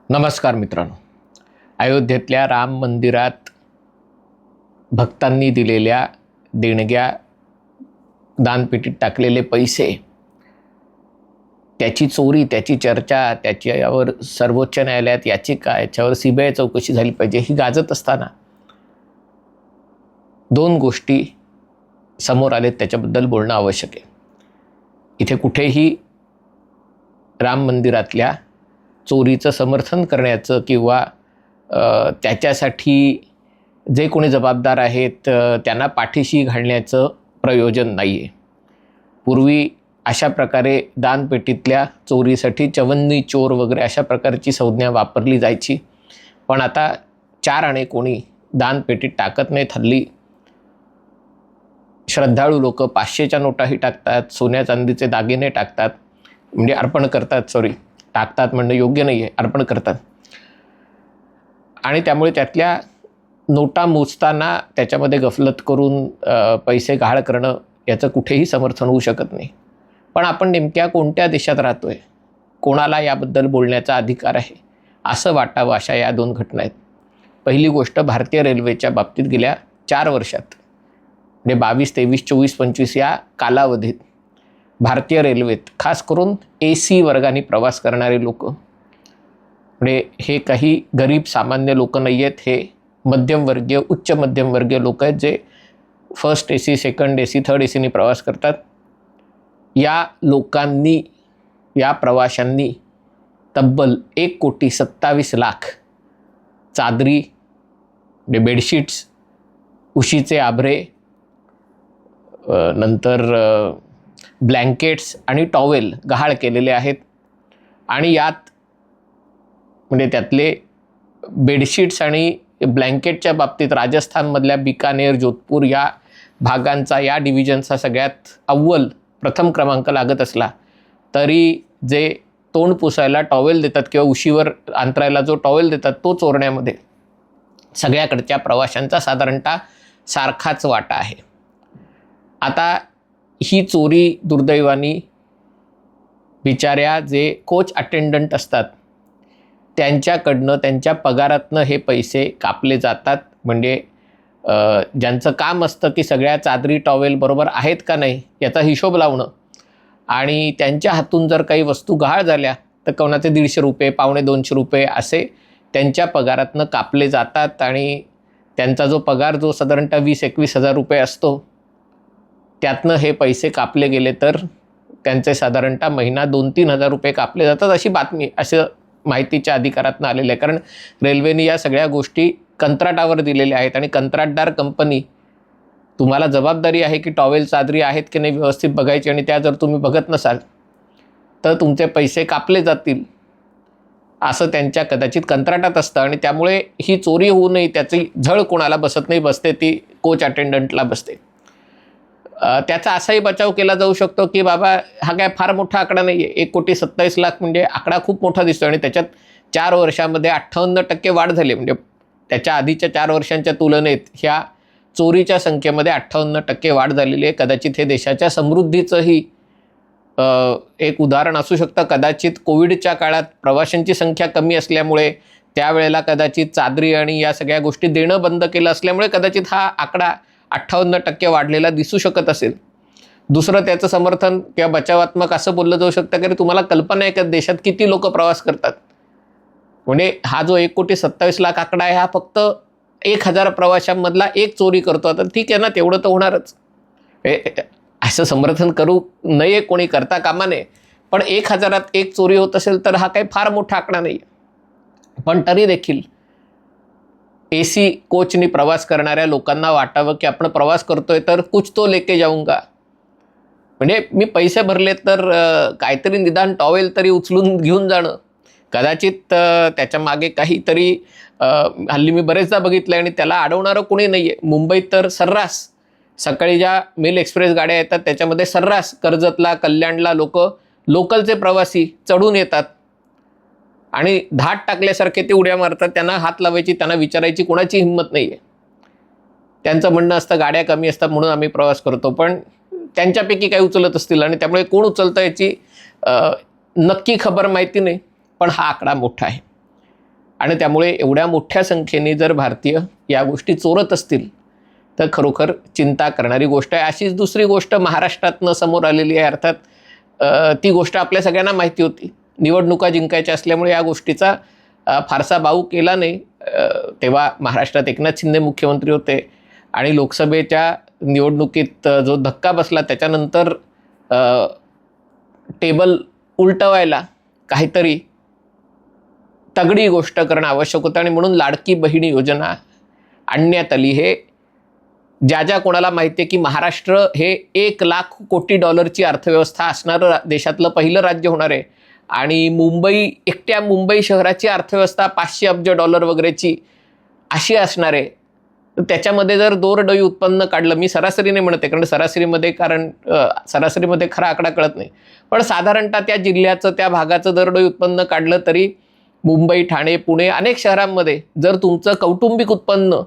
नमस्कार मित्रांनो, अयोध्येतल्या राम मंदिरात भक्तांनी दिलेल्या देणग्या, दानपेटीत टाकलेले पैसे, त्याची चोरी, त्याची चर्चा, त्याच्यावर सर्वोच्च न्यायालयात याचिका, याच्यावर CBI चौकशी झाली पाहिजे ही गाजत असताना दोन गोष्टी समोर आलेत, त्याच्याबद्दल बोलणं आवश्यक आहे. इथे कुठेही राम मंदिरातल्या चोरीचं समर्थन करण्याचं किंवा त्याच्यासाठी जे कोणी जबाबदार आहेत त्यांना पाठीशी घालण्याचं प्रयोजन नाही आहे. पूर्वी अशा प्रकारे दानपेटीतल्या चोरीसाठी चवन्नी चोर वगैरे अशा प्रकारची संज्ञा वापरली जायची, पण आता 4 आणे कोणी दानपेटीत टाकत नाहीत. हल्ली श्रद्धाळू लोक 500च्या नोटाही टाकतात, सोन्या चांदीचे दागिने टाकतात, म्हणजे अर्पण करतात, टाकतात म्हणणं योग्य नाही आहे, अर्पण करतात. आणि त्यामुळे त्यातल्या नोटा मोजताना त्याच्यामध्ये गफलत करून पैसे गहाळ करणं याचं कुठेही समर्थन होऊ शकत नाही. पण आपण नेमक्या कोणत्या देशात राहतो आहे, कोणाला याबद्दल बोलण्याचा अधिकार आहे असं वाटावं अशा या 2 घटना आहेत. पहिली गोष्ट, भारतीय रेल्वेच्या बाबतीत गेल्या 4 वर्षात म्हणजे 22, 23, 24, 25 या कालावधीत भारतीय रेल्वेत खास करून AC वर्गाने प्रवास करणारे लोक, म्हणजे हे काही गरीब सामान्य लोक नाही आहेत, हे मध्यमवर्गीय, उच्च मध्यमवर्गीय लोक आहेत जे first AC, second AC, third ACने प्रवास करतात. या लोकांनी, या प्रवाशांनी तब्बल 1,27,00,000 चादरी, बेडशीट्स, उशीचे आभरे, नंतर ब्लँकेट्स आणि टॉवेल गहाळ केलेले आहेत. आणि यात म्हणजे त्यातले बेडशीट्स आणि ब्लँकेटच्या बाबतीत राजस्थानमधल्या बिकानेर, जोधपूर या भागांचा, या डिव्हिजनचा सगळ्यात प्रथम क्रमांक लागत असला तरी जे तोंड पुसायला टॉवेल देतात किंवा उशीवर अंतरायला जो टॉवेल देतात तो चोरण्यामध्ये सगळ्याकडच्या प्रवाशांचा साधारणतः सारखाच वाटा आहे. आता ही चोरी दुर्दैवाने बिचाऱ्या जे कोच अटेंडंट असतात त्यांच्याकडनं, त्यांच्या पगारातनं हे पैसे कापले जातात. म्हणजे ज्यांचं काम असतं की सगळ्या चादरी, टॉवेल बरोबर आहेत का नाही याचा हिशोब लावणं, आणि त्यांच्या हातून जर काही वस्तू गहाळ झाल्या तर कोणाचे ₹150, ₹250 असे त्यांच्या पगारातनं कापले जातात. आणि त्यांचा जो पगार जो साधारणतः 20-21 हजार रुपये असतो त्यातनं हे पैसे कापले गेले तर त्यांचे साधारणतः महिना 2-3 हजार रुपये कापले जातात, अशी बातमी, असं माहितीच्या अधिकारातनं आलेलं आहे. कारण रेल्वेने या सगळ्या गोष्टी कंत्राटावर दिलेल्या आहेत आणि कंत्राटदार कंपनी, तुम्हाला जबाबदारी आहे की टॉवेल, चादरी आहेत की नाही व्यवस्थित बघायची, आणि त्या जर तुम्ही बघत नसाल तर तुमचे पैसे कापले जातील असं त्यांच्या कदाचित कंत्राटात असतं. आणि त्यामुळे ही चोरी होऊ नये त्याची झळ कोणाला बसत नाही, बसते ती कोच अटेंडंटला बसते. त्याचा असाही बचाव केला जाऊ शकतो की बाबा हा काय फार मोठा आकडा नाही आहे, 1,27,00,000 म्हणजे आकडा खूप मोठा दिसतो, आणि त्याच्यात 4 वर्षामध्ये 58% वाढ झाली. म्हणजे त्याच्या आधीच्या 4 वर्षांच्या तुलनेत ह्या चोरीच्या संख्येमध्ये 58% वाढ झालेली आहे. कदाचित हे देशाच्या समृद्धीचंही एक उदाहरण असू शकतं. कदाचित कोविडच्या काळात प्रवाशांची संख्या कमी असल्यामुळे त्यावेळेला कदाचित चादरी आणि या सगळ्या गोष्टी देणं बंद केलं असल्यामुळे कदाचित हा आकडा 58% वाढलेला दिसू शकत असेल. दुसरं त्याचं समर्थन किंवा बचावात्मक असं बोललं जाऊ शकतं की तुम्हाला कल्पना आहे का देशात किती लोक प्रवास करतात. म्हणजे हा जो 1,27,00,000 आकडा आहे हा फक्त 1,000 प्रवाशांमधला एक चोरी करतो. तर ठीक आहे ना, तेवढं तर होणारच, असं समर्थन करू नये, कोणी करता कामा नये. पण 1,000त 1 चोरी होत असेल तर हा काही फार मोठा आकडा नाही. पण तरी देखील AC कोचनी प्रवास करणाऱ्या लोकांना वाटावं की आपण प्रवास करतोय तर कुछ तो लेके जाऊंगा, म्हणजे मी पैसे भरले तर काहीतरी निदान टॉवेल तरी उचलून घेऊन जाणं. कदाचित त्याच्या मागे काहीतरी हल्ली मी बरेचदा बघितलं आणि त्याला अडवणारं कोणी नाही आहे. मुंबईत तर सर्रास सकाळी ज्या मेल एक्सप्रेस गाड्या येतात त्याच्यामध्ये सर्रास कर्जतला, कल्याणला लोकलचे प्रवासी चढून येतात आणि धाट टाकल्यासारखे ते उड्या मारतात. त्यांना हात लावायची, त्यांना विचारायची कोणाची हिंमत नाही आहे. त्यांचं म्हणणं असतं गाड्या कमी असतात म्हणून आम्ही प्रवास करतो, पण त्यांच्यापैकी काही उचलत असतील आणि त्यामुळे कोण उचलतं याची नक्की खबर माहिती नाही, पण हा आकडा मोठा आहे. आणि त्यामुळे एवढ्या मोठ्या संख्येने जर भारतीय या गोष्टी चोरत असतील तर खरोखर चिंता करणारी गोष्ट आहे. अशीच दुसरी गोष्ट महाराष्ट्रातनं समोर आलेली आहे. अर्थात ती गोष्ट आपल्या सगळ्यांना माहिती होती. निवडणुका जिंकायच्या असल्यामुळे या गोष्टीचा फारसा बाऊ केला नाही. तेव्हा महाराष्ट्रात एकनाथ शिंदे मुख्यमंत्री होते आणि लोकसभेच्या निवडणुकीत जो धक्का बसला त्याच्यानंतर टेबल उलटवायला काहीतरी तगडी गोष्ट करणं आवश्यक होतं आणि म्हणून लाडकी बहिणी योजना आणण्यात आली. हे ज्या कोणाला माहिती आहे की महाराष्ट्र हे 1,00,000 कोटी डॉलरची अर्थव्यवस्था असणारं देशातलं पहिलं राज्य होणार आहे आणि एकट्या मुंबई शहराची अर्थव्यवस्था 500 अब्ज डॉलर वगैरेची अशी असणार आहे. तर त्याच्यामध्ये जर दरडोई उत्पन्न काढलं, मी सरासरीने म्हणते कारण सरासरीमध्ये खरा आकडा कळत नाही, पण साधारणतः त्या जिल्ह्याचं त्या भागाचं दरडोई उत्पन्न काढलं तरी मुंबई, ठाणे, पुणे अनेक शहरांमध्ये जर तुमचं कौटुंबिक उत्पन्न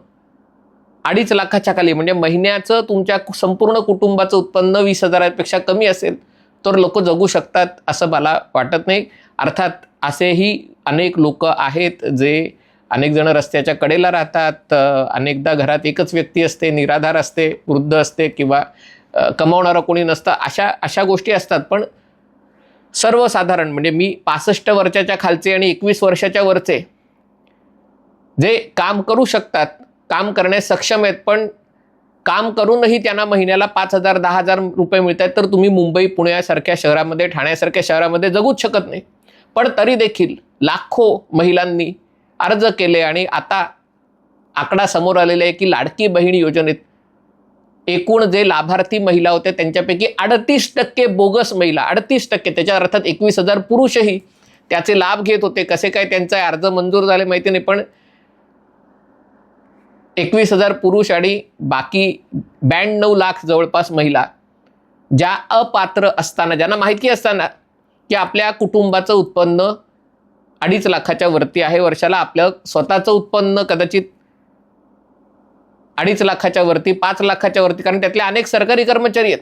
2.5 लाखाच्या खाली म्हणजे महिन्याचं तुमच्या संपूर्ण कुटुंबाचं उत्पन्न 20,000पेक्षा कमी असेल तर लोक जगू शकतात असं मला वाटत नाही. अर्थात असेही अनेक लोक आहेत जे अनेक जण रस्त्याच्या कडेला राहतात, अनेकदा घरात एकच व्यक्ती असते, निराधार असते, वृद्ध असते किंवा कमावणारं कोणी नसतं, अशा गोष्टी असतात. पण सर्वसाधारण म्हणजे मी 65 वर्षाच्या खालचे आणि 21 वर्षाच्या वरचे जे काम करू शकतात, काम करण्यास सक्षम आहेत, पण काम करूनही त्यांना महिन्याला 5,000 10,000 रुपये मिळत आहेत, तर तुम्ही मुंबई, पुण्यासारख्या शहरामध्ये, ठाण्यासारख्या शहरामध्ये जगूच शकत नाही. पण तरी देखील लाखो महिलांनी अर्ज केले आणि आता आकडा समोर आलेला आहे की लाडकी बहीण योजनेत एकूण जे लाभार्थी महिला होते त्यांच्यापैकी 38% बोगस महिला, 38%. त्याच्या अर्थात 21,000 पुरुषही त्याचे लाभ घेत होते. कसे काय त्यांचा अर्ज मंजूर झाले माहिती नाही, पण 21,000 पुरुष आणि बाकी 92 लाख जवळपास महिला ज्या अपात्र असताना, ज्यांना माहिती असताना की आपल्या कुटुंबाचं उत्पन्न 2.5 लाखाच्या वरती आहे वर्षाला, आपलं स्वतःचं उत्पन्न कदाचित 2.5 लाखाच्या वरती, 5 लाखाच्या वरती, कारण त्यातले अनेक सरकारी कर्मचारी आहेत.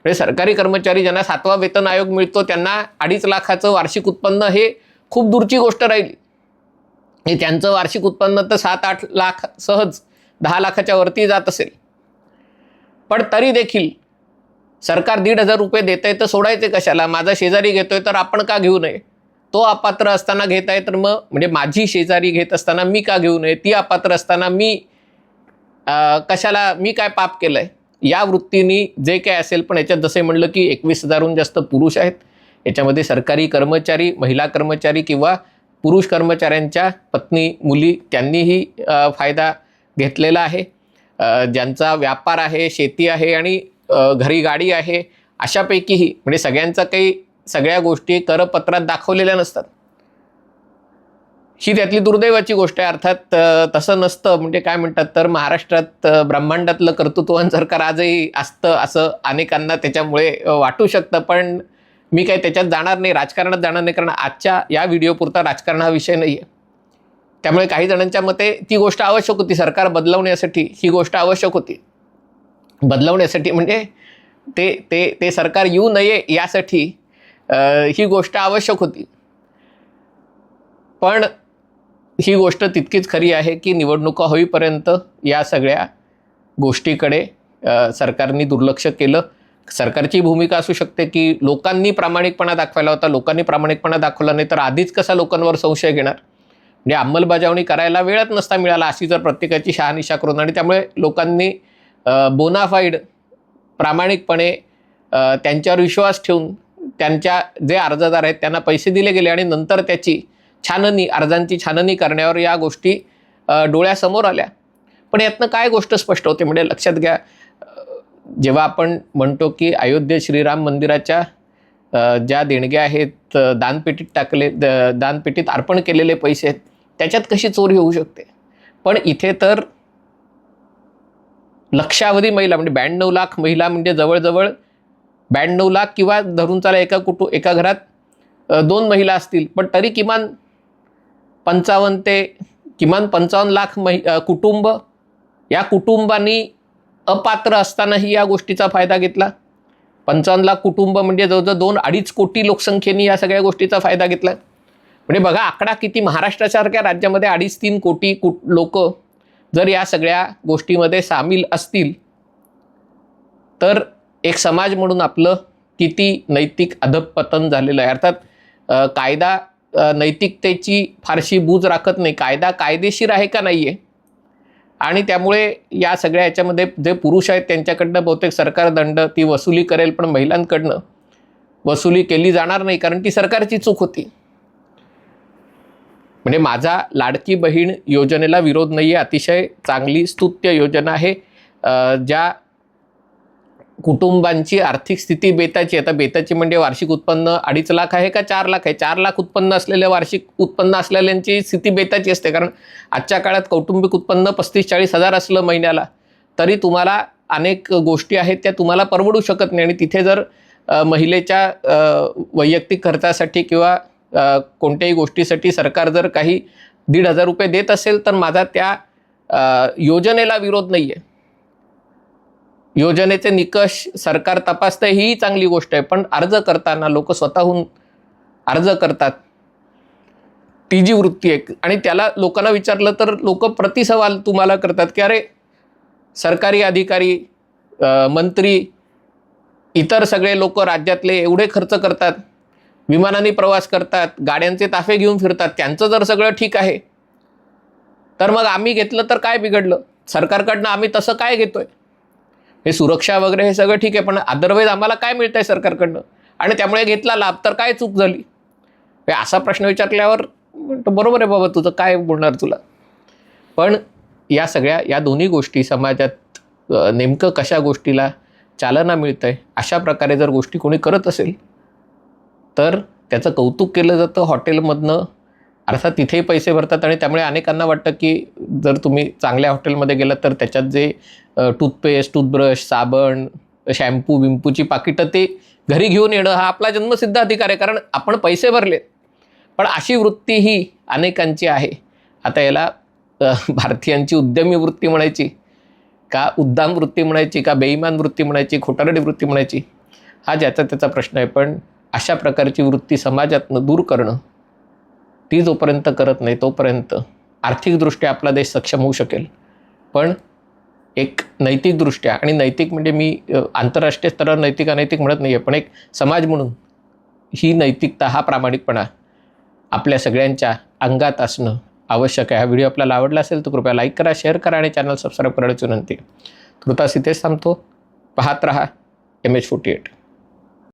म्हणजे सरकारी कर्मचारी ज्यांना 7वा वेतन आयोग मिळतो त्यांना 2.5 लाखाचं वार्षिक उत्पन्न हे खूप दूरची गोष्ट राहिली. हे त्यांचं वार्षिक उत्पन्न तर 7-8 लाख सहज 10 लाखाच्या वरती जात असेल. पण तरी देखील सरकार 1,500 रुपये देत आहे तर सोडायचे कशाला? माझा शेजारी घेतोय तर आपण का घेऊ नये? तो अपात्र असताना घेत आहे तर मग म्हणजे माझी शेजारी घेत असताना मी का घेऊ नये? ती अपात्र असताना मी कशाला, मी काय पाप केलंय? या वृत्तीने जे काय असेल. पण याच्यात जसे म्हणलं की 21,000हून जास्त पुरुष आहेत. याच्यामध्ये सरकारी कर्मचारी, महिला कर्मचारी किंवा पुरुष कर्मचाऱ्यांच्या पत्नी, मुली त्यांनीही फायदा घेतलेला आहे. ज्यांचा व्यापार आहे, शेती आहे आणि घरी गाडी आहे, अशापैकीही म्हणजे सगळ्या गोष्टी करपत्रात दाखवलेल्या नसतात. ही त्यातली दुर्दैवाची गोष्ट आहे. अर्थात तसं नसतं म्हणजे काय म्हणतात तर महाराष्ट्रात ब्रह्मांडातलं कर्तृत्ववान सरकार आजही असतं असं अनेकांना त्याच्यामुळे वाटू शकतं. पण मी काही त्याच्यात जाणार नाही, राजकारणात जाणार नाही, कारण आजच्या या व्हिडिओपुरता राजकारण हा विषय नाही आहे. त्यामुळे काही जणांच्या मते ती गोष्ट आवश्यक होती, सरकार बदलवण्यासाठी ही गोष्ट आवश्यक होती. बदलवण्यासाठी म्हणजे ते सरकार येऊ नये यासाठी ही गोष्ट आवश्यक होती. पण ही गोष्ट तितकीच खरी आहे की निवडणुका होईपर्यंत या सगळ्या गोष्टीकडे सरकारने दुर्लक्ष केलं. सरकारची भूमिका असू शकते की लोकांनी प्रामाणिकपणा दाखवायला होता, लोकांनी प्रामाणिकपणा दाखवला नाही तर आधीच कसा लोकांवर संशय घेणार? म्हणजे अंमलबजावणी करायला वेळच नसता मिळाला अशी जर प्रत्येकाची शहानिशा करून, आणि त्यामुळे लोकांनी बोनाफाईड प्रामाणिकपणे त्यांच्यावर विश्वास ठेवून त्यांच्या जे अर्जदार आहेत त्यांना पैसे दिले गेले आणि नंतर त्याची अर्जांची छाननी करण्यावर या गोष्टी डोळ्यासमोर आल्या. पण यातनं काय गोष्ट स्पष्ट होते म्हणजे लक्षात घ्या, जेव्हा आपण म्हणतो की अयोध्ये श्रीराम मंदिराच्या ज्या देणग्या आहेत, दानपेटीत अर्पण केलेले पैसे आहेत, त्याच्यात कशी चोरी होऊ शकते? पण इथे तर लक्षावधी महिला म्हणजे 92 लाख महिला म्हणजे जवळजवळ 92 लाख किंवा धरून चाला एका घरात 2 महिला असतील, पण तरी किमान 55 लाख कुटुंब या कुटुंबांनी अपात्र असतानाही या गोष्टीचा फायदा घेतला. 55 लाख कुटुंब म्हणजे जवळजवळ 2-2.5 कोटी लोकसंख्येने या सगळ्या गोष्टीचा फायदा घेतला. म्हणजे बघा आकडा किती. महाराष्ट्रासारख्या राज्यामध्ये 2.5-3 कोटी लोक जर या सगळ्या गोष्टीमध्ये सामील असतील तर एक समाज म्हणून आपलं किती नैतिक अधःपतन झालेलं आहे. अर्थात कायदा नैतिकतेची फारशी बूज राखत नाही. कायदा कायदेशीर आहे का नाही आहे, आणि त्यामुळे या सगळ्या याच्यामध्ये जे पुरुष आहेत त्यांच्याकडनं बहुतेक सरकार दंड ती वसुली करेल, पण महिलांकडनं वसुली केली जाणार नाही कारण ती सरकारची चूक होती. म्हणजे माझा लाडकी बहीण योजनेला विरोध नाही आहे. अतिशय चांगली स्तुत्य योजना आहे. ज्या कुटुंबांची आर्थिक स्थिती बेताची, आता बेताची म्हणजे वार्षिक उत्पन्न 2.5 लाख आहे का 4 लाख आहे. 4 लाख उत्पन्न असलेले, वार्षिक उत्पन्न असलेल्यांची स्थिती बेताची असते. कारण आजच्या काळात कौटुंबिक उत्पन्न 35-40 हजार असलं महिन्याला तरी तुम्हाला अनेक गोष्टी आहेत त्या तुम्हाला परवडू शकत नाही. आणि तिथे जर महिलेच्या वैयक्तिक खर्चासाठी किंवा कोणत्याही गोष्टीसाठी सरकार जर काही 1,500 रुपये देत असेल तर माझा त्या योजनेला विरोध नाही आहे. योजनेचे निकष सरकार तपासतं ही चांगली गोष्ट आहे, पण अर्ज करताना लोक स्वतःहून अर्ज करतात, ती जी वृत्ती आहे. आणि त्याला लोकांना विचारलं तर लोक प्रतिसवाल तुम्हाला करतात की अरे सरकारी अधिकारी, मंत्री, इतर सगळे लोक राज्यातले एवढे खर्च करतात, विमानाने प्रवास करतात, गाड्यांचे ताफे घेऊन फिरतात, त्यांचं जर सगळं ठीक आहे तर मग आम्ही घेतलं तर काय बिघडलं, सरकारकडनं आम्ही तसं काय घेतोय, हे सुरक्षा वगैरे हे सगळं ठीक आहे, पण अदरवाईज आम्हाला काय मिळतंय सरकारकडनं, आणि त्यामुळे घेतला लाभ तर काय चूक झाली. असा प्रश्न विचारल्यावर बरोबर आहे बाबा, तुझं काय बोलणार तुला. पण या सगळ्या या दोन्ही गोष्टी समाजात नेमकं कशा गोष्टीला चालना मिळतंय अशा प्रकारे जर गोष्टी कोणी करत असेल तर त्याचं कौतुक केलं जातं. हॉटेलमधनं अर्थात तिथेही पैसे भरतात आणि त्यामुळे अनेकांना वाटतं की जर तुम्ही चांगल्या हॉटेलमध्ये गेलात तर त्याच्यात जे टूथपेस्ट, टूथब्रश, साबण, शॅम्पू बिंपूची पाकिटं ते घरी घेऊन येणं हा आपला जन्मसिद्ध अधिकार आहे, कारण आपण पैसे भरले. पण अशी वृत्ती ही अनेकांची आहे. आता याला भारतीयांची उद्यमी वृत्ती म्हणायची का, उद्दाम वृत्ती म्हणायची का, बेईमान वृत्ती म्हणायची, खोटारडी वृत्ती म्हणायची, हा ज्याचा त्याचा प्रश्न आहे. पण अशा प्रकारची वृत्ती समाजातनं दूर करणं, ती जोपर्यंत करत नाही तोपर्यंत आर्थिकदृष्ट्या आपला देश सक्षम होऊ शकेल. पण एक नैतिकदृष्ट्या, आणि नैतिक म्हणजे मी आंतरराष्ट्रीय स्तरावर नैतिक अनैतिक म्हणत नाही आहे, पण एक समाज म्हणून ही नैतिकता, हा प्रामाणिकपणा आपल्या सगळ्यांच्या अंगात असणं आवश्यक आहे. हा व्हिडिओ आपल्याला आवडला असेल तर कृपया लाईक करा, शेअर करा आणि चॅनल सबस्क्राईब करायची विनंती. तुर्तास इथेच थांबतो. पाहत रहा MH48.